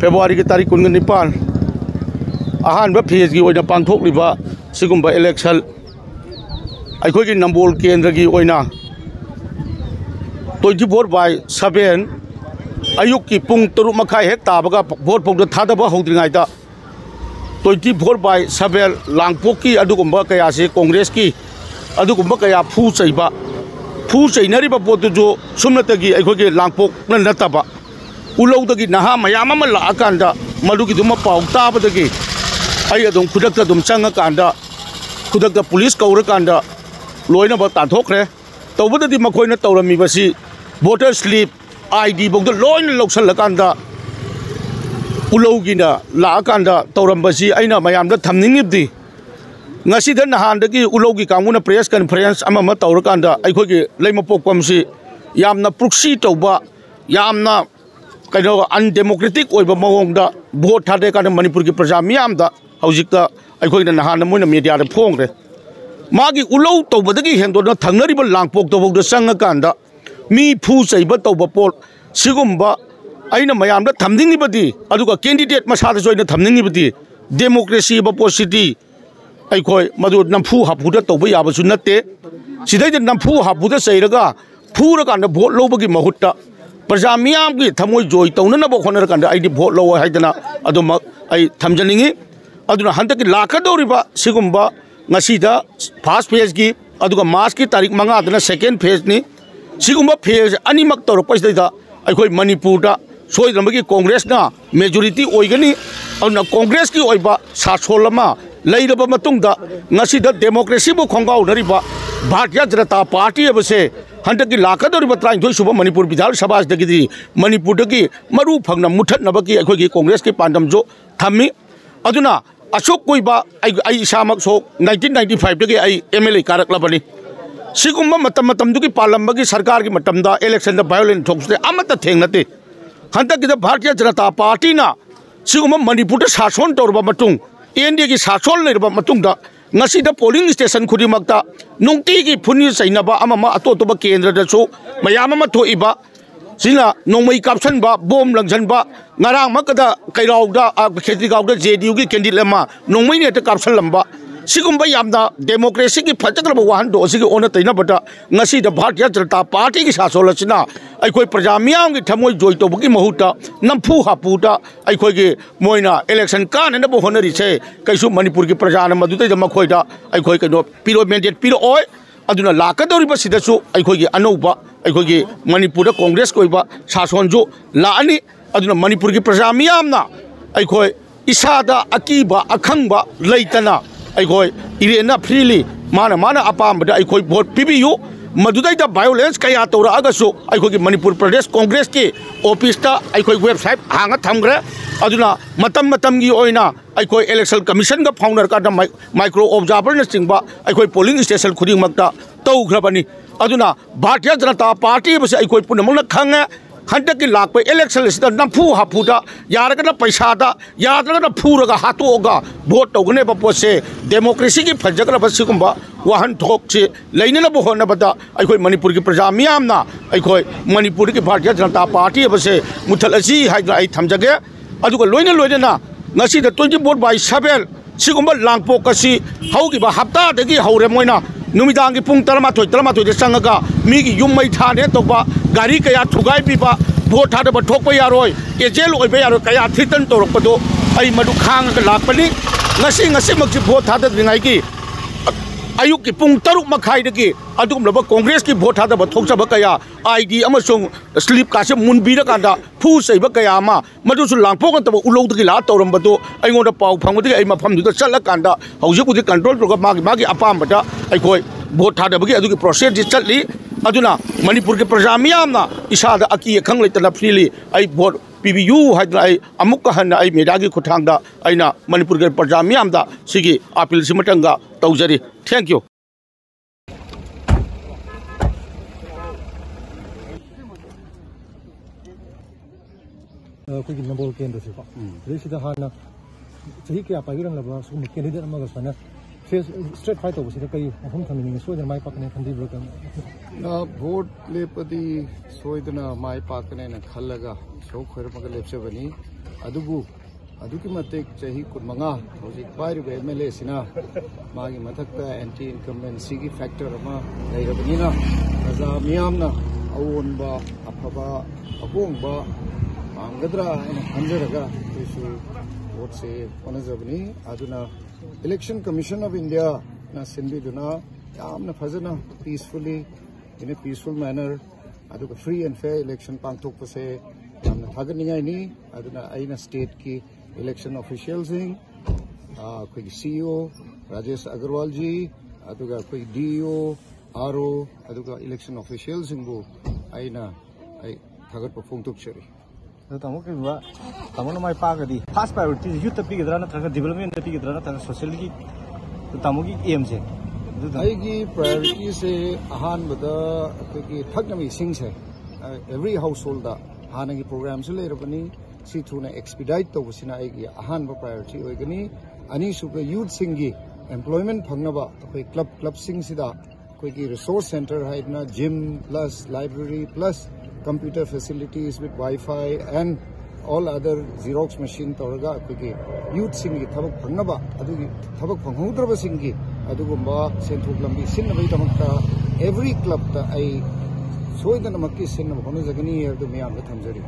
February की तारीख 19 अहानब phase की पांथोक्लिबा सिगुम्बा इलेक्शन अखोई नंबोल केंद्र की 24/7 अयुक की पुंग 3 मखाई हेक ताबगा भोट पौद थादब हौद्रिङाइदा 24/7 लांगपोकी अदुगुम्बा कया से कांग्रेस की अदुगुम्बा कया फू चैनरीब पोत जो सुमनतगी अखोई लांगपोक नतबा उलौदगी नहा मयाम अमा लाकांदा मदुगी दुम पाउ ताबदगी आई अदुम खुदक्ता दुम चंगकांदा खुदक्ता पुलिस कौरकांदा लोइनब ताथोखरे तौबददी मखोइना तौरमीबसी वोटर स्लिप ID बोद लोइन लौसलकांदा उलौगिना लाकांदा तौरंबसी अइना मयामदा थमनिंगिबदी ngasi da nahan dagi ulogi kanguna press conference ama tawrakaanda aikhogi leimapokpamsi yamna proxy tawba yamna kaino undemocratic oiba mawongda vote thade kana manipur ki praja miyamda haujikta aikhogi nahan moina media da phongre magi ulo tawba dagi hendona thangnariba langpok tawda sangakanda mi phu chaiba tawba pol sigumba aina mayamda thamningbadi aduga candidate masada joina thamningbadi democracy ba positi अखोई मधु नम्फू हाफूद तब याबसु नते सिदैद नम्फू हाफूद चैरगा Furqan vote लौबगी महुत्ता प्रजा मियामगी थमोय जोय तौननब होनरकान आइदि vote लौ हाइदना अदुम आई थमजनिंगी अदुना हंतकी लाखदौरिबा सिगुम्बा ngasiदा first phase की अदुगा मार्च की तारीख 5 दना second phase नि सिगुम्बा phase अनिमक तौरपसिदा अखोई मणिपुरदा सोइदमगी कांग्रेस ना मेजॉरिटी ओइगनी अदुना कांग्रेस की ओइबा सासोलमा लेरबा मतुंगदा ngasiदा डेमोक्रेसी बु खोंगाउनरिबा भारतीय जनता पार्टी अबसे हंतकी लाखदौरिबा 32 सुबा मणिपुर विधान सभा दगी मणिपुर दगी मरु फंगना मुठनबकी अखोगी कांग्रेस की पांडम जो थम्मी अदुना अशोक कोइबा आई इसामक सो 1995 दगी आई MLA कारकलबनी सिगुम्बा मतम दुगी पालंबगी सरकार की मतमदा election the violence थोक्सते Amrut थेंगनते हंतकी Bharatiya Janata party ना सिगुम्बा मणिपुर शासन तौरबा मतुंग एनडीए की सासोल लेरबा मतुंगदा ngasiदा पोलिंग स्टेशन खुदिमक्ता नुंगतीगी फुनि सैनबा अममा अतोतोबा केंद्रदसु मयाम अमा थोइबा सिना नोंमै कापसनबा बोम लंगसनबा ngarang makada kairauda खेतीगावदा JDU की कैंडिडेट अमा नोंमै नेट कापसनलंबा सिगुम्बा यामदा डेमोक्रेसी की फजगलबा वाहन दो सिगी ओना तैनबदा ngasiदा भारतीय जनता पार्टी की सासोलसिना अखोई प्रजा मियाम की थमोय जोय तोबगी महुता नम्फू हापूदा अखोई मोइना इलेक्शन काननब होनरिसे कैसु मणिपुर की प्रजा न मदुदै मखोइदा अखोई कनो पिरो मैंडेट पिरो ओय अदुना लाकदौरिबा सिदसु अखोई अनौबा अखोई मणिपुर कांग्रेस कोइबा सासोन जो लानी अदुना मणिपुर की प्रजा मियामना अखोई इसादा अकीबा अखंगबा लैतना अखोई इरेना फ्रीली माना अपामदा अखोई वोट पिबियु मदुदैदा वायलेंस कया तौरअगसु अखोई मणिपुर प्रदेश कांग्रेस की ऑफिसता अखोई वेबसाइट हांगा थमग्रे अदुना मतम की ओइना अखोई इलेक्शन कमीशन का फाउंडर का माइक्रो ऑब्जर्वर न चिंबा अखोई polling station खुदिमक्ता तौग्रबनी अदुना Bharatiya Janata party बसे अखोई पुनमना खंगे हंतकी लाप इलेक्शन नम्फू हाफूदा यारगना पैसादा यादरगना फूरगा हाथोगा भोट तौगने पोसे डेमोक्रेसी की फजगरब सिगुम्बा वाहन थोकसे लेनब होनबदा अखोई मणिपुर की प्रजा मियामना अखोई मणिपुर की भारतीय जनता पार्टी बसे मुथलसी हाइद्रा आई थमजगे अदुगा लोइना ngasiदा 24/7 सिगुम्बा लांगपोकसी हौगिबा हप्तादगी हौरे मोइना नुमिदांगी पुंग 13 दे संगगा मीगी युम्मै थाने तोबा गाड़ी कया थुगाई पीबा भोट थादब थोकपा यारोय एजेल ओइबा यारोय कया थ्रिटन तौरपदो आई मदु खांग लापनी ngasi मक्सी भोट थादद्रिङाई की अयुक की पुंग 3 मखाइदगी अदुगुमलबा कांग्रेस की भोट थादब थोकसब कया ID अमसुंग स्लिप कासे मुनबीरकांदा फू सैब कया अमा मदुसु लांगपोकतब उलौदगी ला तौरमबदो अइंगोंदा पाउ फंगबदगी अइ मफमदुदा चलकांदा हौजिकुदि कंट्रोल तौरगा मागी अपामबदा अइखोय भोट थादबगी अदुगी प्रोसेस दि चलली अदुना मणिपुर के प्रजा मियामना इसादा अकी खंग लेतना फ्रीली अइ भोट पीबीयू हाइदना अइ अमुक हन्ना अइ मेडागी खुथांगदा अइना मणिपुर के प्रजा मियामदा सिगी अपील सिमटंगा तौजरी थैंक यू कोई नंबोल केंद्र से को रेसिदा हाना सही क्या पागिरंग लबा सु कैंडिडेट अमगा सना फेस स्ट्रेट फाइट हो सिदा कई हम थमिनी सोदन माय पाकने खंदी ब्रोकन भोट लेपदी सोइदना माय पाकने न खल्लगा सो खैर मग लेपसेबनी अदुबु अदुकी मतेक चाही कुमंगा होजिक पाइरबे एमएलए सिना मागी मथकता एंटी इनकम्बेंसी की फैक्टर अमा लेरबनिना प्रजा मियामना अवोनबा अफबा अबोंबा आंगद्रा खंजरगा इशू वोट से ओनजबनी अदुना इलेक्शन कमीशन ऑफ इंडिया ना सिंबिदुना यामना फजना peacefully in a peaceful manner अदुका फ्री एंड फेयर इलेक्शन पांगथोकपसे यामना थागनिंगाइनी अदुना आइना स्टेट की इलेक्शन ऑफिशियल सिंह कोई सीईओ राजेश अग्रवाल जी अदुगा कोई डीईओ आरओ अदुगा इलेक्शन ऑफिशियल सिंहबु आइना आई थागत फोंगथोकचरी तामो के बा तामो माय पागदी फर्स्ट प्रायोरिटी यूथ पिगद्रा नथ्रगा डेवलपमेंट पिगद्रा नथ्रगा सोशल की तामो की एम से आईगी प्रायोरिटी से अहान बदा की थकनमी सिंह से एवरी हाउस होल्ड दा हानगी प्रोग्राम से लेरबनी सी थ्रूना एक्सपीडाइट तौबसिना आईगी अहान बा प्रायोरिटी होगनी अनि सुबे यूथ सिंगी एम्प्लॉयमेंट फंगनबा कोई क्लब सिंग सिदा कोई की रिसोर्स सेंटर हाइडना gym plus library plus computer facilities with Wi-Fi and all other Xerox machine तौरगा कोई youth सिंगी थबक फंगनबा अदुगी थबक फंगहुद्रबा सिंगी अदुगुम्बा सेंथुक लंबी सिन्नबई तमक्ता every club ता आई सोइदनमक्की सिन्नब होनजगनी है तो मियाम थमजरी